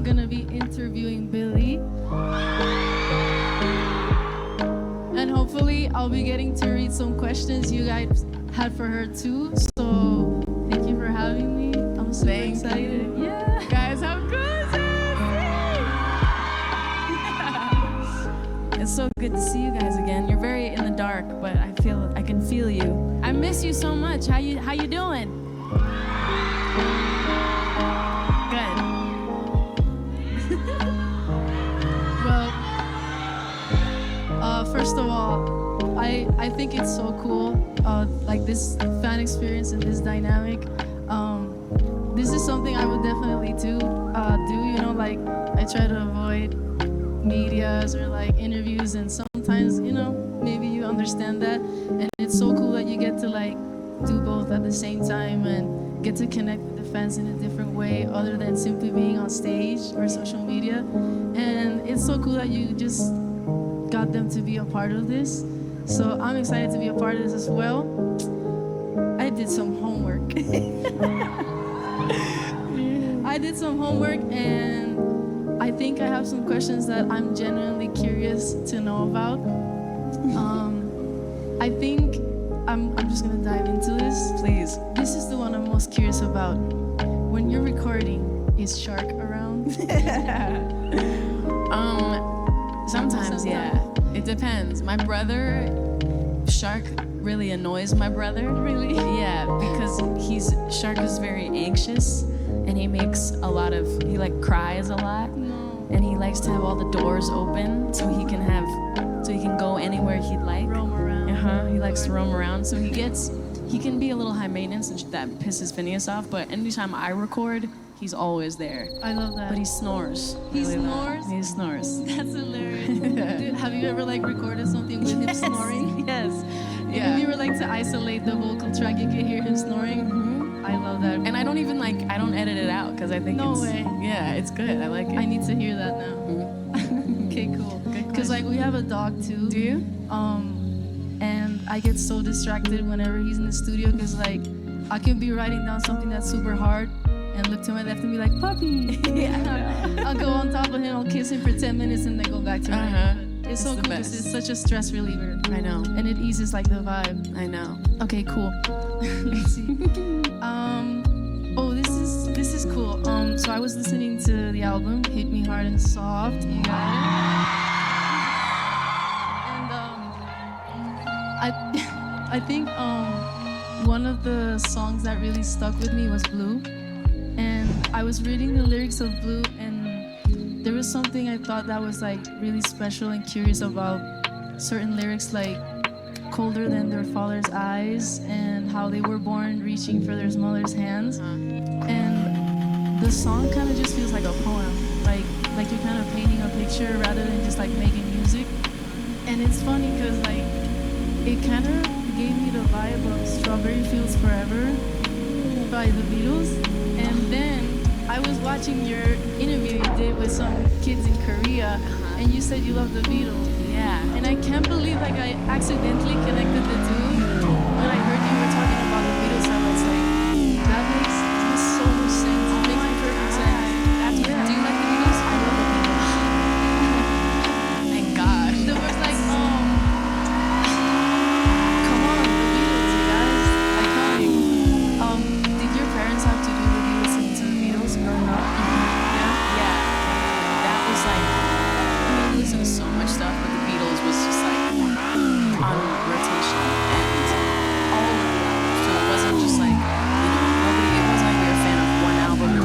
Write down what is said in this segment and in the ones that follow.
I'm gonna be interviewing Billie. And hopefully I'll be getting to read some questions you guys had for her too. So thank you for having me. I'm super excited. Yeah. Guys, how good is it? It's so good to see you guys again. You're very in the dark, but I can feel you. I miss you so much. How you doing? Good. Well, first of all, I think it's so cool, like this fan experience and this dynamic. This is something I would definitely do. You know, like I try to avoid medias or like interviews, and sometimes, you know, maybe you understand that, and it's so cool that you get to like do both at the same time and get to connect with the fans in a different way other than simply being on stage or social media. And it's so cool that you just got them to be a part of this. So I'm excited to be a part of this as well. I did some homework. I did some homework, and I think I have some questions that I'm genuinely curious to know about. I think I'm just gonna dive into this. Please. This is the one I'm most curious about. When you're recording, is Shark around? Sometimes, yeah. It depends. My brother, Shark really annoys my brother. Really? Yeah, because Shark is very anxious, and he like cries a lot. No. And he likes to have all the doors open so he can go anywhere he'd like. Roam around. He likes to roam around. So he can be a little high maintenance, and that pisses Phineas off, but anytime I record, he's always there. I love that. But he snores. He really loud. snores? He snores. That's hilarious. Dude, have you ever like recorded something with him snoring? Yes. If you were like to isolate the vocal track, you could hear him snoring. I love that. And I don't edit it out because I think No it's way. Yeah, it's good. I like it. I need to hear that now. Okay, cool. Because like we have a dog too. Do you? And I get so distracted whenever he's in the studio because like I can be writing down something that's super hard and look to my left and be like, puppy. I'll go on top of him, I'll kiss him for 10 minutes and then go back to it. It's so the cool best. because it's such a stress reliever. I know. And it eases like the vibe. I know. Okay, cool. Let's see. This is cool. So I was listening to the album Hit Me Hard and Soft. You got it. And I think one of the songs that really stuck with me was Blue. And I was reading the lyrics of Blue, and there was something I thought that was like really special and curious about certain lyrics, like colder than their father's eyes, and how they were born reaching for their mother's hands. And the song kind of just feels like a poem, like you're kind of painting a picture rather than just like making music. And it's funny because like it kind of gave me the vibe of Strawberry Fields Forever by the Beatles. And then I was watching your interview you did with some kids in Korea, and you said you love the Beatles. Yeah. And I can't believe like I accidentally connected the two when I heard you were talking about the Beatles. I was like, that makes so much sense. It makes perfect sense. Do you like the Beatles? I love the Beatles. Thank God. There was like, come on, the Beatles, you guys, iconic. Did your parents have to do with you listening to the Beatles growing up? Yeah. That was like, we listened to so much stuff, but the Beatles was just like on rotation, and all of the albums. So it wasn't just like, it wasn't like we were a fan of one album or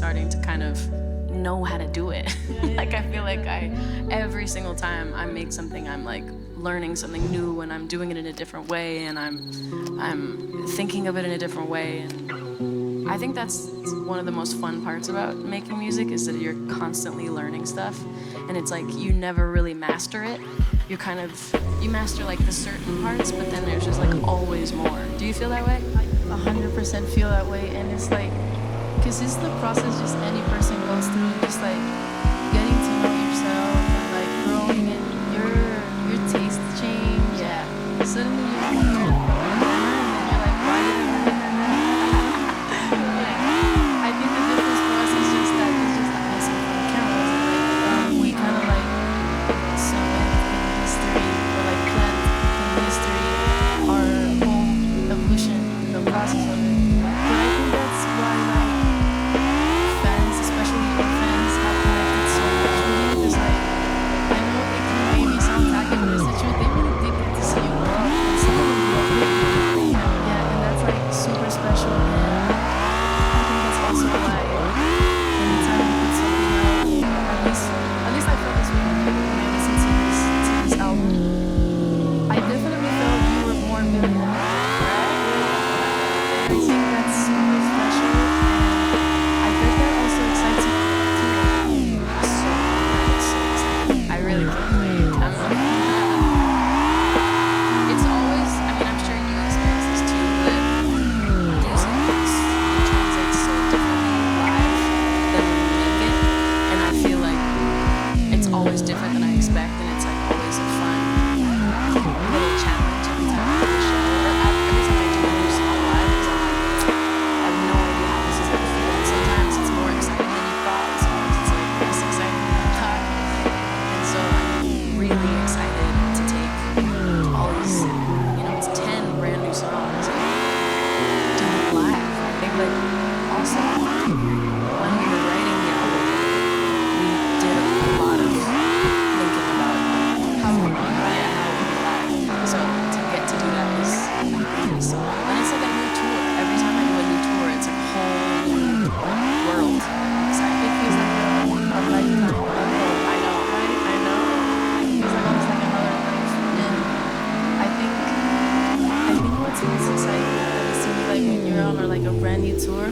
starting to kind of know how to do it. Like I feel like every single time I make something, I'm like learning something new, and I'm doing it in a different way, and I'm thinking of it in a different way. And I think that's one of the most fun parts about making music, is that you're constantly learning stuff, and it's like you never really master it. You master like the certain parts, but then there's just like always more. Do you feel that way? I 100% feel that way, and it's like, because it's the process just any person goes through, just like getting to know yourself and like growing, and your taste change. Yeah. Suddenly you're and then you're like, why did I do that? Like, I think the difference for us is just that it's just like missing from the cameras. Like, we kind of like cement in history, or like plant in history our whole evolution, the process of it. But I think that's why like fans, especially your fans, have connected so much with you. Because like, I know it can maybe sound tacky, but it's the truth. They really did get to see you grow up, and some of them grew up with you. Yeah, and that's like super special. And I think that's also why anytime you put something out, at least I felt this way when I listened to this album. I definitely felt you were more Millie than I. I think that's super special, and I bet that also excites you too. So excited. I really can't wait. It's always, I mean, I'm sure you experience this too, but music translates so differently live than when you make it, and I feel like it's always different than I expect, and it's like always a fun little challenge every time I do a show, or every time I do a new song live, because I'm like, I have no idea how this is gonna feel, and sometimes it's more exciting than you thought, and sometimes it's like less exciting than you thought, and so I'm really excited to take all these, it's 10 brand new songs and do it live. I think like also when we were writing the album, we did a lot of thinking about how we would live. So to get to do that is really so cool. And it's like a new tour. Every time I do a new tour, it's like a whole new world. It feels like a lifetime. I know, right? I know. It feels like almost like another life. And I think what's most exciting to me, like when you're on like a brand new tour,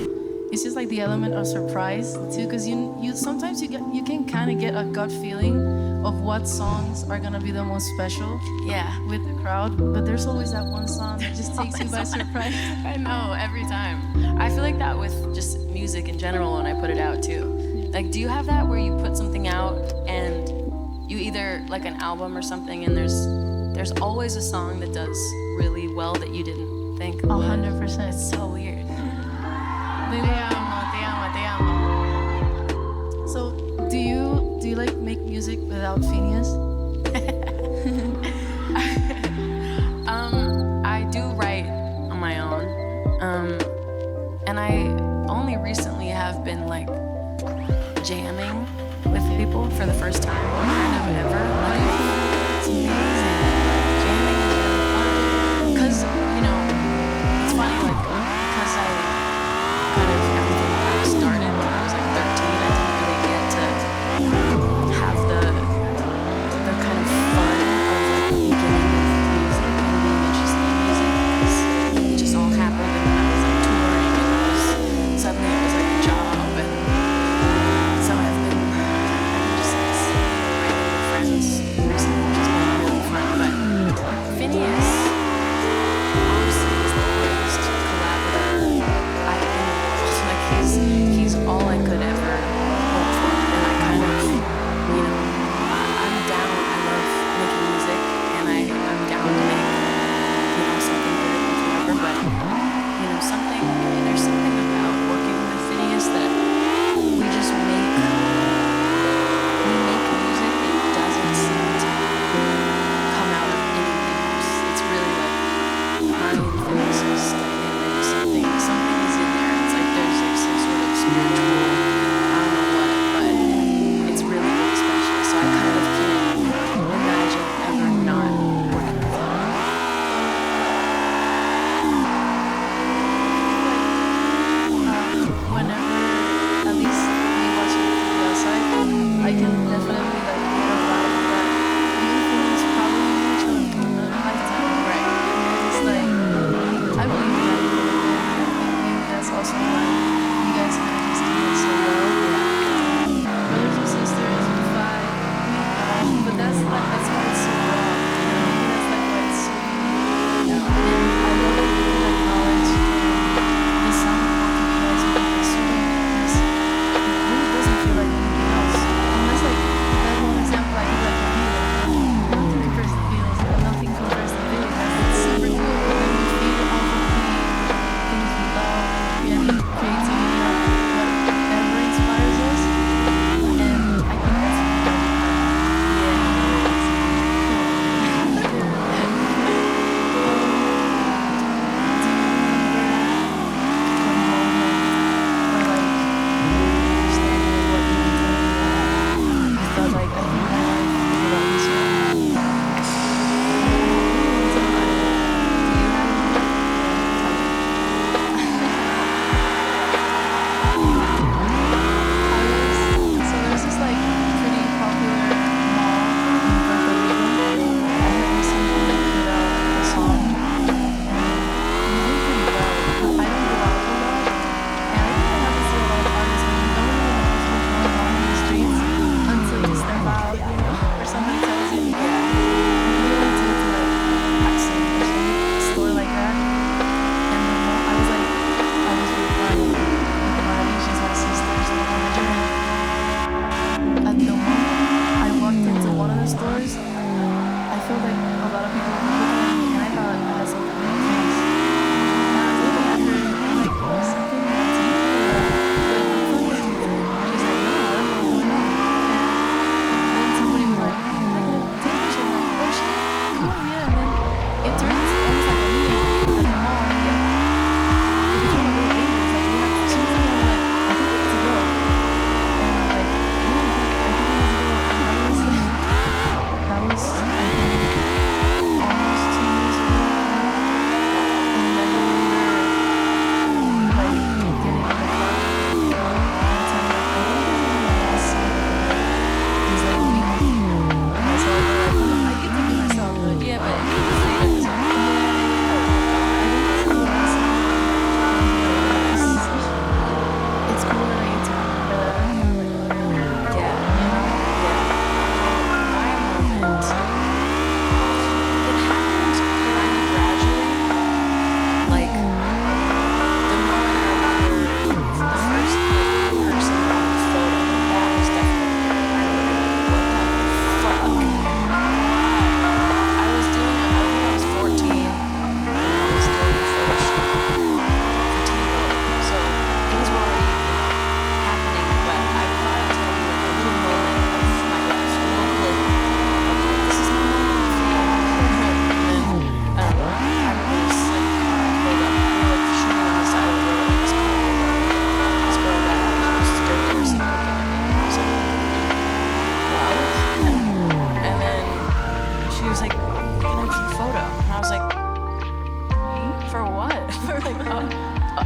it's just like the element of surprise too, because you sometimes you can kind of get a gut feeling of what songs are gonna be the most special. Yeah. With the crowd, but there's always that one song that just takes you by surprise. I know, every time. I feel like that with just music in general when I put it out too. Like, do you have that where you put something out and you either like an album or something, and there's always a song that does really well that you didn't think would? 100%. It's so weird. Te amo. So, do you like make music without Phineas? I do write on my own, and I only recently have been like jamming with people for the first time, kind of ever. Like, it's amazing. Jamming is really fun, because it's funny, like, because I kind of everything kind of started when I was like 13. I didn't really get to have the kind of fun of like beginning with music and being interested in music, because it just all happened, and then I was like touring, and suddenly it was like a job, and so I've been just like sitting and writing with friends recently, which has been really fun.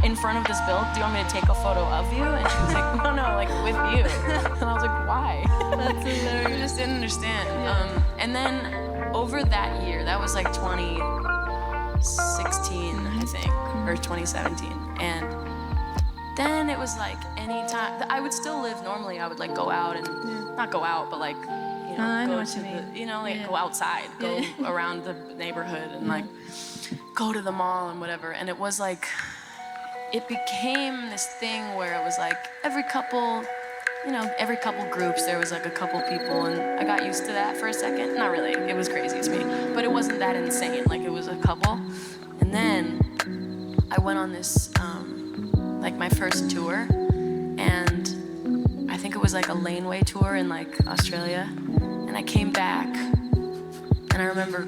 in front of this build. Do you want me to take a photo of you? And she was like, no, like with you. And I was like, why? That's hilarious. I just didn't understand. And then over that year, that was like 2016, I think, or 2017. And then it was like anytime, I would still live normally. I would like go out and, not go out, but like, you know, I know go what to you mean. the, you know, like Yeah. go outside, go around the neighborhood and like go to the mall and whatever. And it was like, it became this thing where it was like every couple groups, there was like a couple people, and I got used to that for a second. Not really, it was crazy as me, but it wasn't that insane. Like it was a couple. And then I went on this, like my first tour, and I think it was like a laneway tour in like Australia. And I came back, and I remember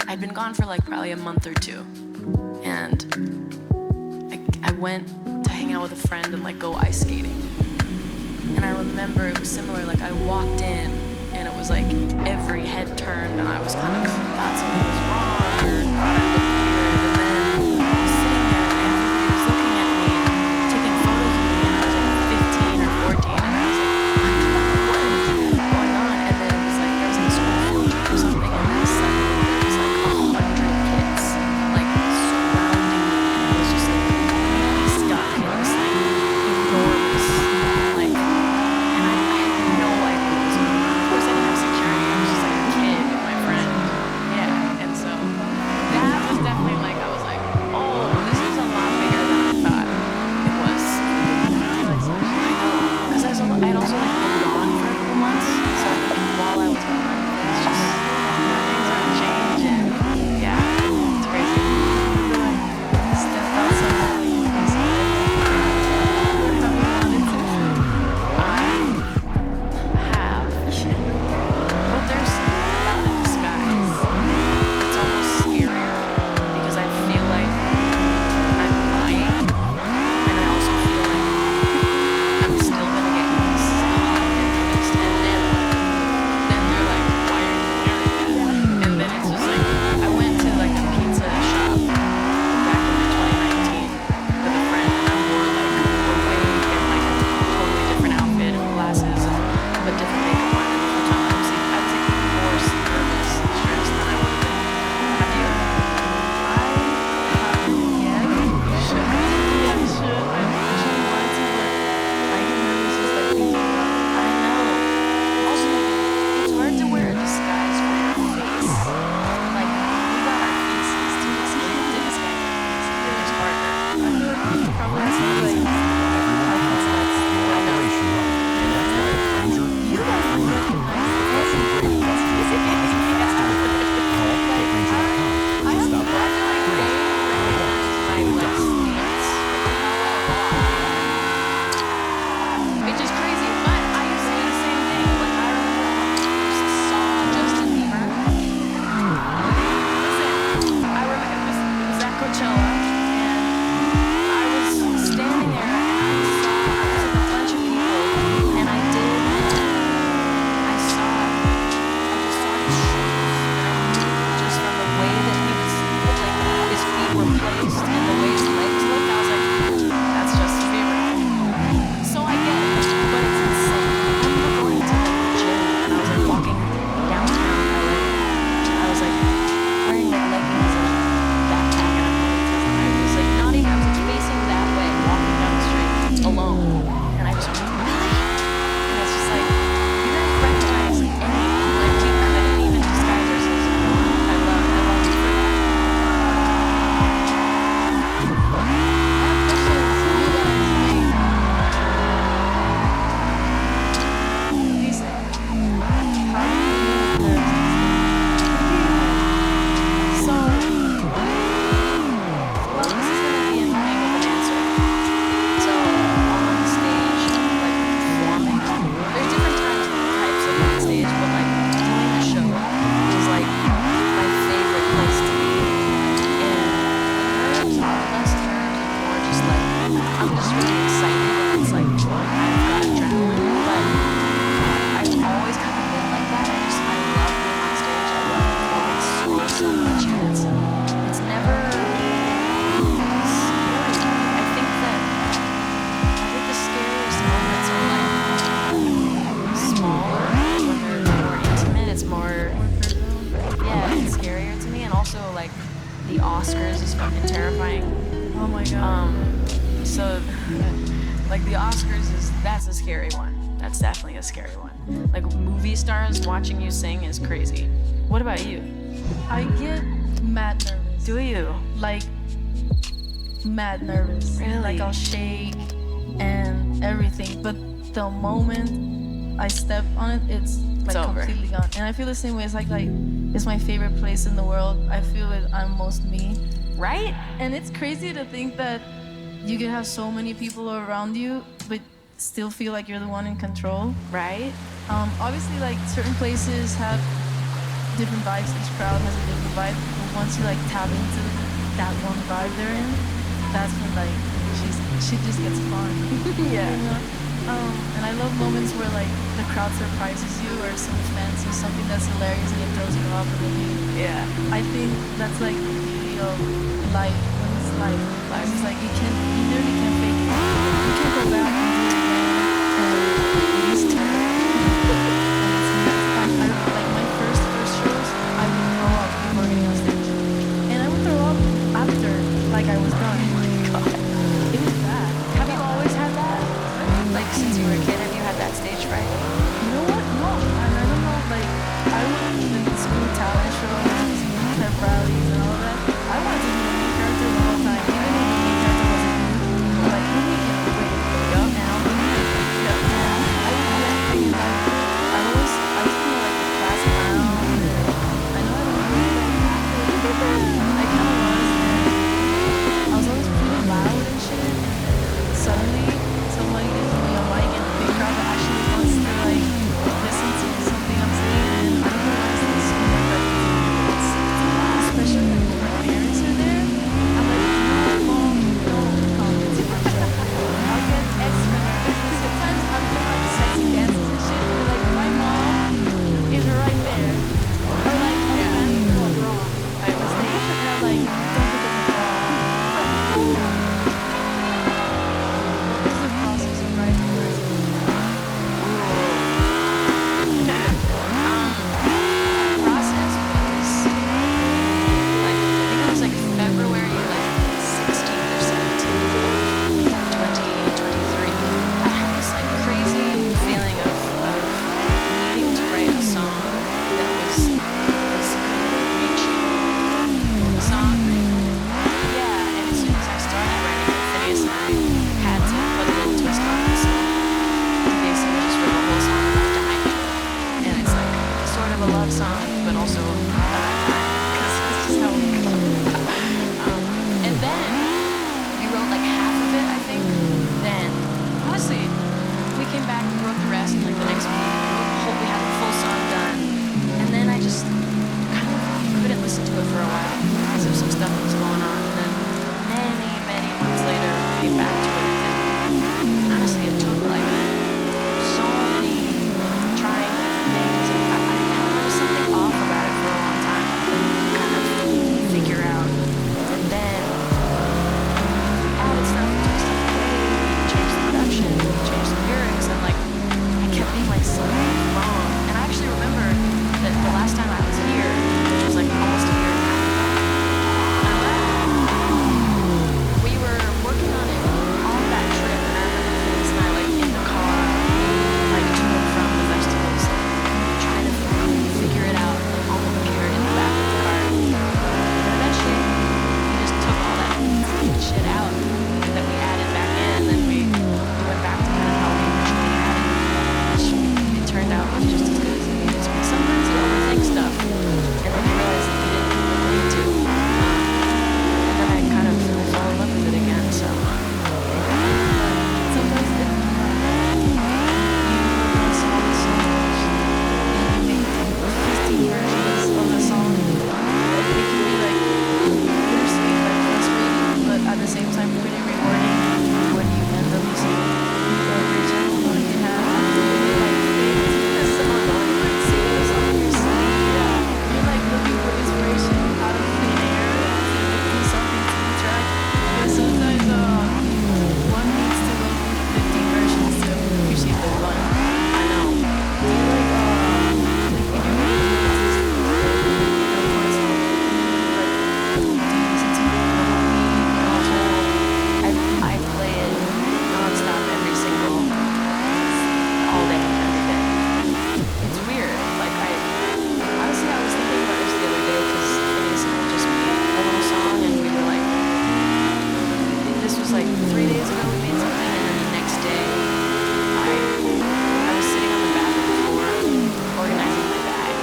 I'd been gone for like probably a month or two. And I went to hang out with a friend and like go ice skating. And I remember it was similar, like I walked in and it was like every head turned and I was kind of thought something was wrong or thought I looked weird. And then I was sitting there and everybody was looking at me and taking photos of me, and I was like 15 or 14, and I was like, what is going on? And then it was like there was like a school field trip or something, and then suddenly there was like 100 kids like surrounding me, and I was just like completely stuck in this like enormous like, and I had no idea what was going on. Of course I didn't have security, I was just like a kid with my friend. Yeah, and so that was definitely like, I was like, oh, this is a lot bigger than I thought it was. I know, because I had also like been gone for a couple months, so I think while I was gone, it's just, things are changing. Yeah, it's crazy. Step outside of your comfort zone. Have you wanted to? I have, but there's that in disguise. It's almost scarier because I feel like I'm lying, and I also feel like I'm still gonna get noticed. And then they're like, why are you wearing that? And then it's just like, I went to like a pizza shop back in 2019 with a friend, and I wore like a wig and like a totally different outfit and glasses and but different makeup on it the whole time. I was like more nervous and stressed than I would have been. Have you? Yeah, you should. Yeah, you should. I actually wanted to, but I get nervous just like thinking about it. I know. Also, it's hard to wear a disguise for your face. Like, we got our faces to disguise our face. It was harder. I feel like you probably have some like you guys would recognize I have I feel like they recognize my like stance with how I walk. Which is crazy, but I used to say the same thing. Like I remember when I first saw Justin Bieber. Listen, I remember it was at Coachella, and I was standing there and I was with a bunch of people, and I just saw his shoes, and I knew just from the way that he was, like his feet were placed and the way his legs looked, I was like, that's Justin Bieber. So I get it, but it's insane. I remember going to like the gym and I was like walking downtown LA. I was like wearing like leggings and a backpack and a ponytail, and I was like not even, I was like facing that way, walking down the street alone, and I just went, really? And it's just like, you guys recognize anything, like we couldn't even disguise ourselves anymore. I love you for that. I'm just really excited, and it's like I've got adrenaline, but I've always kind of been like that. I love being on stage. I love performing so much, and it's never scary. Oh my god. So, like the Oscars that's a scary one. That's definitely a scary one. Like movie stars watching you sing is crazy. What about you? I get mad nervous. Do you? Like mad nervous. Really? Like I'll shake and everything. But the moment I step on it, it's like over. completely gone. And I feel the same way. It's like it's my favorite place in the world. I feel it. I'm most me. Right? And it's crazy to think that you can have so many people around you, but still feel like you're the one in control. Right? Obviously, like certain places have different vibes. Each crowd has a different vibe. But once you like tap into that one vibe they're in, that's when like she just gets fun. Yeah. You know? And I love moments where like the crowd surprises you or some fan says something that's hilarious and it throws you off and then Yeah. I think that's like the beauty of life when it's life. Life is like you literally can't fake it. You can't go back and do it again and it is terrible. And it's nuts. Like my first shows, I would throw up before getting on stage. And I would throw up after like I was done. Oh my god. It was bad. Have you always had that? Like since you were a kid, have you had that stage fright? You know what? No, and I don't know. Like I went to the school talent shows, pep rallies, and all of that. I wanted to be the main character the whole time, even if the main character wasn't me. Like who made me wait? Yup. And I'll be me. Yup. I would do anything in life. I was kind of like a class clown. I know I don't really like acting. I kind of was. And I was always pretty loud and shit. And suddenly somebody gives me a mic and a big crowd that actually wants to like listen to something I'm saying, and I don't realize it's so much like it's a lot, especially like when my parents are there. I'm like, no, mom, don't comment too much. I'll get extra nervous. Sometimes I'm doing like sexy dances and shit, and like my mom is right there, or like a fan going wrong. I was stage, and I'm like, don't look at me wrong. What is the process of writing words? Process was like I think it was like February like 16th or 17th of 2023. I had this like crazy feeling of needing to write a song that was this reaching song. Yeah, and as soon as I started writing it, Phineas and I had to put a little twist on it. So we basically just wrote a whole song about dying. And it's like sort of a love song, but also about time, because it's just how we go. And then we wrote like half of it, I think. Then, honestly, we came back and wrote the rest like the next week. We had the full song done. And then I just kind of couldn't listen to it for a while because of some stuff that was going on. And then many months later, came back to it. And honestly, it took like so many trying different things. There was something off about it for a long time. I couldn't kind of figure out. And then we added stuff, we took stuff away, we changed the production, we changed the lyrics, and like I kept being like so wrong. And I actually remember that the last time I was here, which was like almost a year and a half ago, we were working on it on that trip, and I remember Phineas and I like in the car, like to and from the festivals, like, trying to figure it out, like all the carrot in the back of the car. And eventually, we just took all that shit out that we added back in, and then we went back to kind of how we originally had it, which it turned out was just as good as it needed to be. Sometimes you overthink stuff, and then you realize that you didn't really need to. And then I kind of fell in love with it again, so. Sometimes it's you work on a song so much, and you make 15 versions of the song. It can be like bittersweet, like frustrating, but at the same time pretty real. was like 3 days ago we made something, and then the next day I was sitting on the bathroom floor organizing my bag,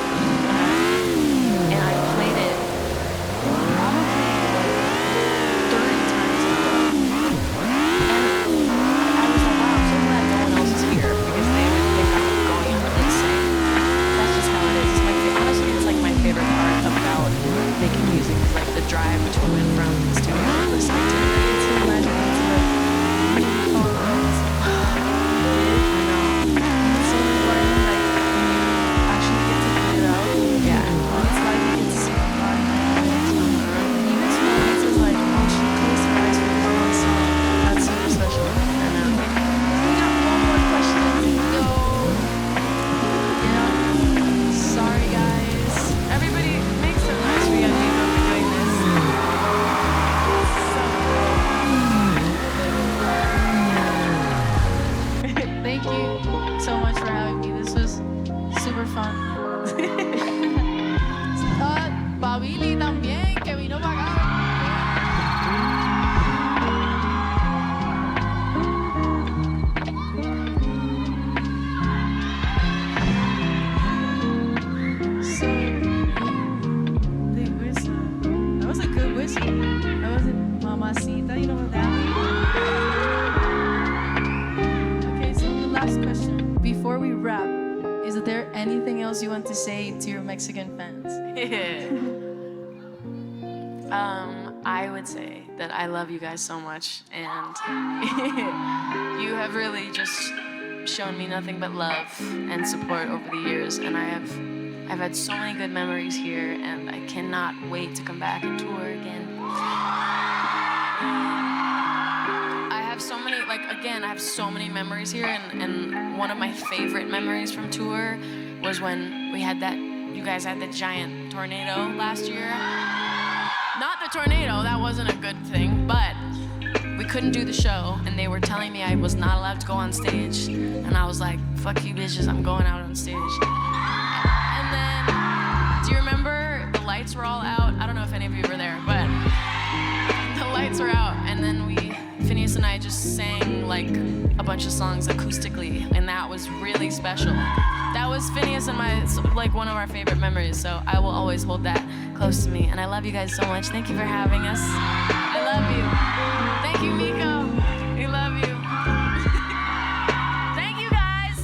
and I played it probably like 30 times in a row. And I was like, wow, I'm so glad no one else is here because they would think I'm going out insane. That's just how it is. Honestly, it's like my favorite part about making music is like the drive to and from the studio and listening to it. It's so magical to like all the notes. I know. It's so important like when you actually get to put it out. Yeah. When it's like you get to sing a lot and even small things is like, oh, she closed her eyes for this one song. That's super special. I know. We got one more question. Yo. Yeah. Sorry guys. Everybody make some noise for Yajima for doing this. Thank you so much for having me. This was super fun. Babili también, que vino para acá. So, the whistle. That was a good whistle. That was it. Mamacita, you know what that means? Okay, so the last question. Before we wrap, is there anything else you want to say to your Mexican fans? I would say that I love you guys so much, and you have really just shown me nothing but love and support over the years, and I've had so many good memories here, and I cannot wait to come back and tour again. I have so many, I have so many memories here, and one of my favorite memories from tour was when you guys had the giant tornado last year. Not the tornado, that wasn't a good thing, but we couldn't do the show, and they were telling me I was not allowed to go on stage, and I was like, fuck you bitches, I'm going out on stage. And then, do you remember the lights were all out? I don't know if any of you were there, but the lights were out, and then Phineas and I just sang like a bunch of songs acoustically, and that was really special. That was Phineas and one of our favorite memories, so I will always hold that close to me. And I love you guys so much. Thank you for having us. I love you. Thank you, Miko. We love you. Thank you, guys.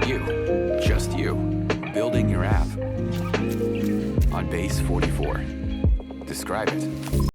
You, just you, building your app on Base 44. Describe it.